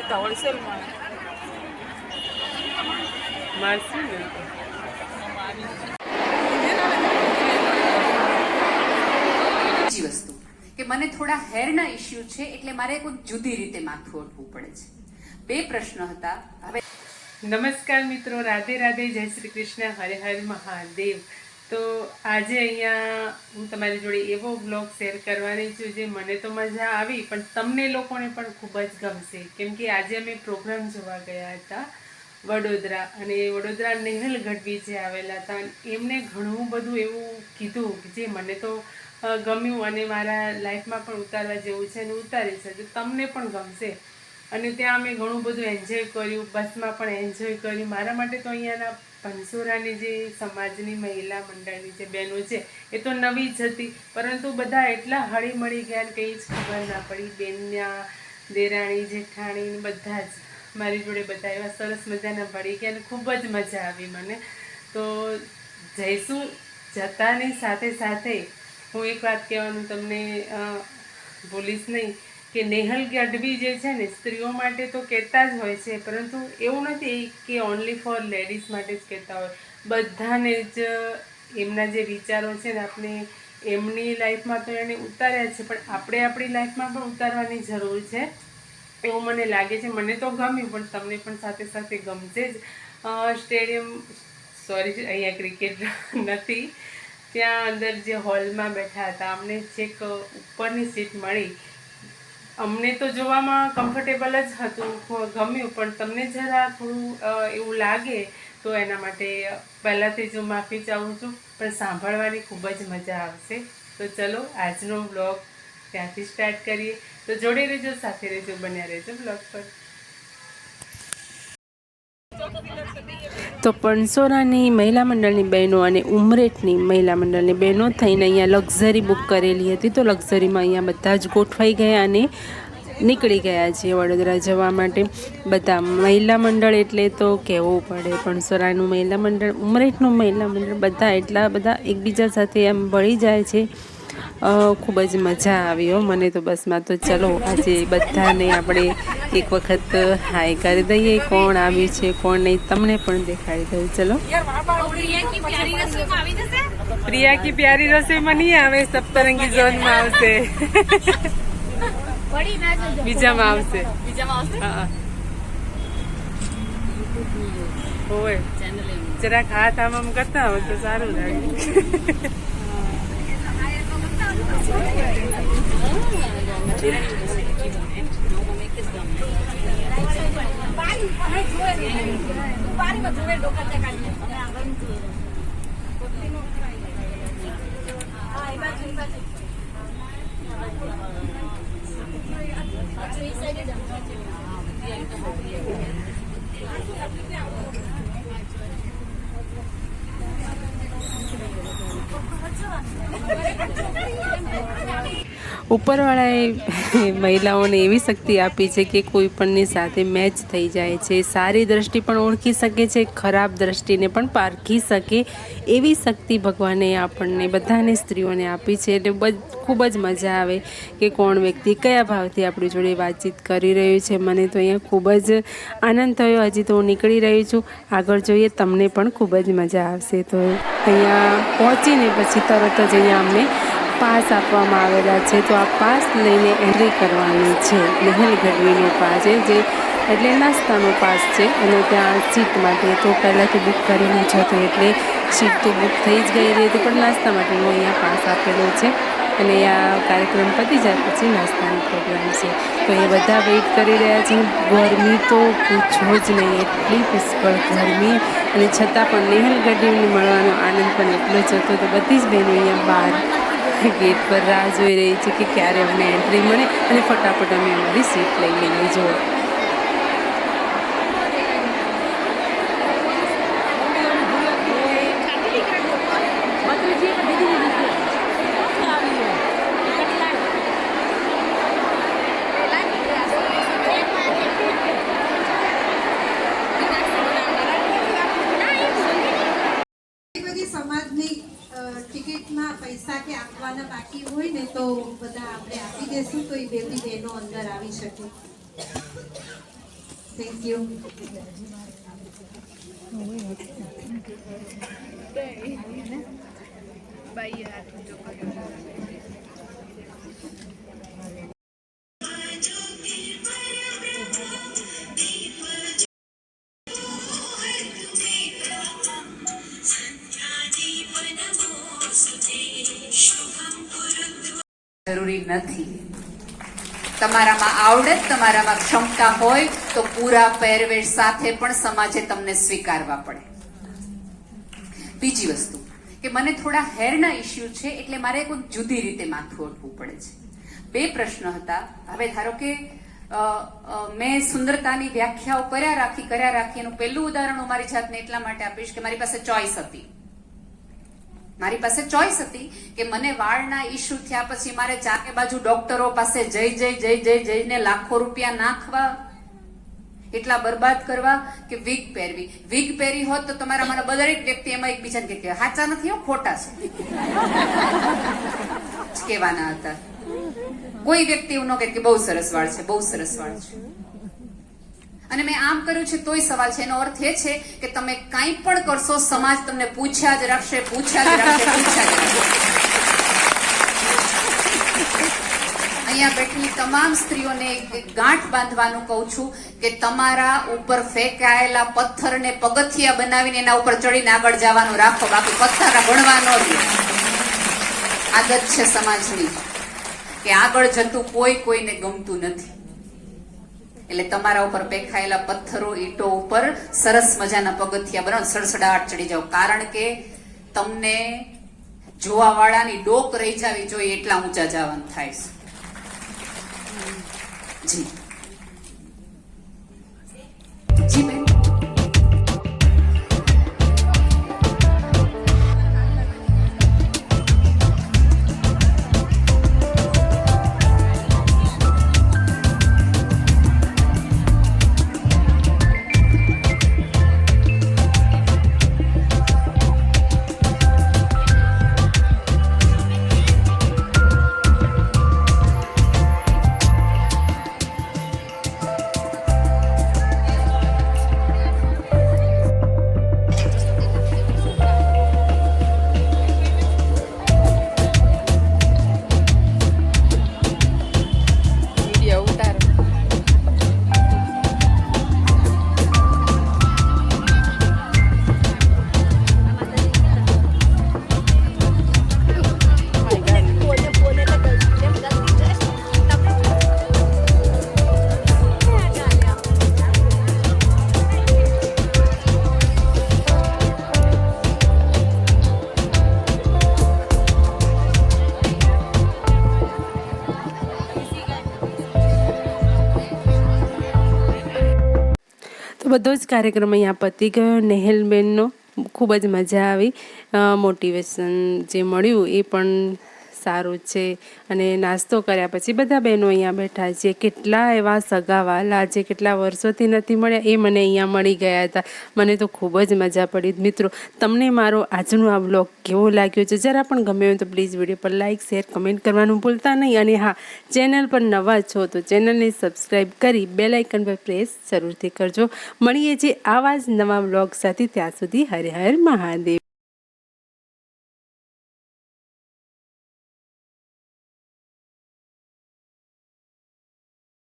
તો હોલસેલમાં મારસી ને બીજી વસ્તુ કે મને થોડા હેરના ઇશ્યુ છે એટલે મારે કોઈ જુદી રીતે માથું ઓઢવું પડે છે. બે પ્રશ્ન હતા. હવે નમસ્કાર મિત્રો, રાધે રાધે, જય શ્રી કૃષ્ણ, હરે હર મહાદેવ. તો આજે અહીંયા હું તમારી જોડે એવો બ્લોગ શેર કરવાની છું જે મને તો મજા આવી પણ તમને લોકોને પણ ખૂબ જ ગમશે, કેમ કે આજે અમે પ્રોગ્રામ જોવા ગયા હતા વડોદરા, અને વડોદરા નેહલ ગઢવી જે આવેલા હતા એમણે ઘણું બધું એવું કીધું જે મને તો ગમ્યું અને મારા લાઈફમાં પણ ઉતારવા જેવું છે અને ઉતારી છે, તો તમને પણ ગમશે. અને ત્યાં અમે ઘણું બધું એન્જોય કર્યું, બસમાં પણ એન્જોય કર્યું. મારા માટે તો અહીંયાના પંસોરાની જે સમાજની મહિલા મંડળની જે બહેનો છે એ તો નવી જ હતી, પરંતુ બધા એટલા હળી મળી ગયા કંઈ જ ખબર ના પડી. બેનના દેરાણી જેઠાણી બધા જ મારી જોડે બધા એવા સરસ મજાના ભળી ગયા અને ખૂબ જ મજા આવી મને. તો જઈશું, જતાની સાથે સાથે હું એક વાત કહેવાનું તમને ભૂલીશ નહીં કે નેહલ ગઢવી જે છે ને સ્ત્રીઓ માટે તો કહેતા જ હોય છે, પરંતુ એવું નથી કે ઓનલી ફોર લેડીઝ માટે જ કહેતા હોય. બધાને જ એમના જે વિચારો છે ને આપણે એમની લાઈફમાં તો એને ઉતાર્યા છે, પણ આપણે આપણી લાઈફમાં પણ ઉતારવાની જરૂર છે એવું મને લાગે છે. મને તો ગમ્યું પણ તમને પણ સાથે સાથે ગમશે જ. સ્ટેડિયમ અહીંયા ક્રિકેટ નથી, ત્યાં અંદર જે હોલમાં બેઠા હતા અમને છેક ઉપરની સીટ મળી. અમને તો જોવામાં કમ્ફર્ટેબલ જ હતું, ગમ્યું, પણ તમને જરા થોડું એવું લાગે તો એના માટે પહેલાંથી જ હું માફી ચાહું છું, પણ સાંભળવાની ખૂબ જ મજા આવશે. તો ચલો આજનો બ્લોગ ત્યાંથી સ્ટાર્ટ કરીએ. તો જોડે રહેજો, સાથે રહેજો, બન્યા રહેજો બ્લોગ પર. તો પણસોરાની મહિલા મંડળની બહેનો અને ઉમરેઠની મહિલા મંડળની બહેનો થઈને અહીંયા લક્ઝરી બુક કરેલી હતી, તો લક્ઝરીમાં અહીંયા બધા જ ગોઠવાઈ ગયા અને નીકળી ગયા છીએ વડોદરા જવા માટે. બધા મહિલા મંડળ એટલે તો કહેવું પડે, પણસોરાનું મહિલા મંડળ, ઉમરેઠનું મહિલા મંડળ, બધા એટલા બધા એકબીજા સાથે એમ ભળી જાય છે. ખૂબ જ મજા આવી હો મને તો બસમાં. તો ચલો આજે બધાને આપણે એક વખત હાય કરી દઈએ, કોણ આવ્યું છે કોણ નહીં તમને પણ દેખાડી દઉં. ચલો, પ્રિયા કી પ્યારી રસોઈમાં નહીં આવે, સપ્તરંગી ઝોનમાં આવશે, બીજામાં આવશે. હા હોય, જરાક હાથ આમ કરતા હોય તો સારું લાગે. ઉપરવાળાએ મહિલાઓને એવી શક્તિ આપી છે કે કોઈ પણની સાથે મેચ થઈ જાય છે, સારી દ્રષ્ટિ પણ ઓળખી શકે છે, ખરાબ દ્રષ્ટિને પણ પારખી શકે એવી શક્તિ ભગવાને આપણને બધાને સ્ત્રીઓને આપી છે. એટલે ખૂબ જ મજા આવે કે કોણ વ્યક્તિ કયા ભાવથી આપણી જોડે વાતચીત કરી રહ્યું છે. મને તો અહીંયા ખૂબ જ આનંદ થયો. હજી તો હું નીકળી રહી છું, આગળ જોઈએ, તમને પણ ખૂબ જ મજા આવશે. તો અહીંયા પહોંચીને પછી તરત જ અહીંયા અમને પાસ આપવામાં આવેલા છે, તો આ પાસ લઈને એન્ટ્રી કરવાની છે. નેહલ ગઢવીનો પાસ છે, જે એટલે નાસ્તાનો પાસ છે, અને ત્યાં સીટ માટે તો પહેલાંથી બુક કરેલું જ હતું, એટલે સીટ તો બુક થઈ જ ગયેલી હતી, પણ નાસ્તા માટેનો અહીંયા પાસ આપેલો છે. અને આ કાર્યક્રમ પતી જાય પછી નાસ્તાનો પ્રોગ્રામ છે, તો એ બધા વેઇટ કરી રહ્યા છે. ગરમી તો પૂછો જ નહીં, એટલી પુષ્કળ ગરમી, અને છતાં પણ નેહલ ગઢવીને મળવાનો આનંદ પણ એટલો જ હતો. તો બધી જ બહેનો અહીંયા બહાર ગેટ પર રાહ જોઈ રહી છે કે ક્યારે અમને એન્ટ્રી મળે અને ફટાફટ અમે અમારી સીટ લઈ લઈએ. જો બી સમાજની ટિકિટમાં પૈસા કે આપવાના બાકી હોય ને તો બધા આપણે આપી દેશું તો એ બે બી બહેનો અંદર આવી શકે. Thank you. જરૂરી નથી. તમારામાં આવડત, તમારામાં ક્ષમતા હોય તો પૂરા પહેરવેશ સાથે પણ સમાજે તમને સ્વીકારવા પડે. બીજી વસ્તુ કે મને થોડા હેરના ઇસ્યુ છે એટલે મારે કોઈ જુદી રીતે માથું ઓઢવું પડે છે. બે પ્રશ્ન હતા. હવે ધારો કે મેં સુંદરતાની વ્યાખ્યાઓ કર્યા રાખી એનું પહેલું ઉદાહરણ હું મારી જાતને એટલા માટે આપીશ કે મારી પાસે ચોઈસ હતી. મારી પાસે ચોઈસ હતી કે મને વાળના ઇસ્યુ થયા પછી મારે ચારે બાજુ ડોક્ટરો પાસે જઈને લાખો રૂપિયા નાખવા, એટલા બરબાદ કરવા કે વિગ પહેરવી. વિગ પહેરી હોત તો તમારા મને દરેક વ્યક્તિ એમાં એકબીજાને કે સાચા નથી હો, ખોટા છે કહેવાના હતા. કોઈ વ્યક્તિ એવું ન કહે કે બહુ સરસ વાળ છે, બહુ સરસ વાળ છે. અને મેં આમ કર્યું છે તોય સવાલ છે. એનો અર્થ એ છે કે તમે કાંઈ પણ કરશો સમાજ તમને પૂછ્યા જ રાખશે. અહીંયા બેઠેલી તમામ સ્ત્રીઓને એક ગાંઠ બાંધવાનું કહું છું કે તમારા ઉપર ફેંકાયેલા પથ્થરને પગથિયા બનાવીને એના ઉપર ચડીને આગળ જવાનું રાખો, બાકી પથ્થર ગણવા ન દો. આદત છે સમાજની કે આગળ જતું કોઈને ગમતું નથી. એટલે તમારા ઉપર ફેંકાયેલા પથ્થરો, ઈંટો ઉપર સરસ મજાના પગથિયા બનાવો, સડસડાટ ચડી જાઓ. કારણ કે તમને જોવા વાળાની ડોક રહી જાવી જોઈએ એટલા ઊંચા જવાનું થાય છે. જી જી બેન. તો બધો જ કાર્યક્રમ અહીંયા પતી ગયો. નેહલબેનનો ખૂબ જ મજા આવી. મોટિવેશન જે મળ્યું એ પણ સારું છે. અને નાસ્તો કર્યા પછી બધા બહેનો અહીંયા બેઠા છે. કેટલા એવા સગાવાલા જે કેટલા વર્ષોથી નથી મળ્યા એ મને અહીંયા મળી ગયા હતા. મને તો ખૂબ જ મજા પડી. મિત્રો, તમને મારો આજનો આ બ્લોગ કેવો લાગ્યો છે જરા પણ ગમે હોય તો પ્લીઝ વિડીયો પર લાઇક, શેર, કમેન્ટ કરવાનું ભૂલતા નહીં. અને હા, ચેનલ પર નવા છો તો ચેનલને સબસ્ક્રાઈબ કરી બેલ આઇકન પર પ્રેસ જરૂરથી કરજો. મળીએ છીએ આવા જ નવા બ્લોગ સાથે. ત્યાં સુધી હર હર મહાદેવ.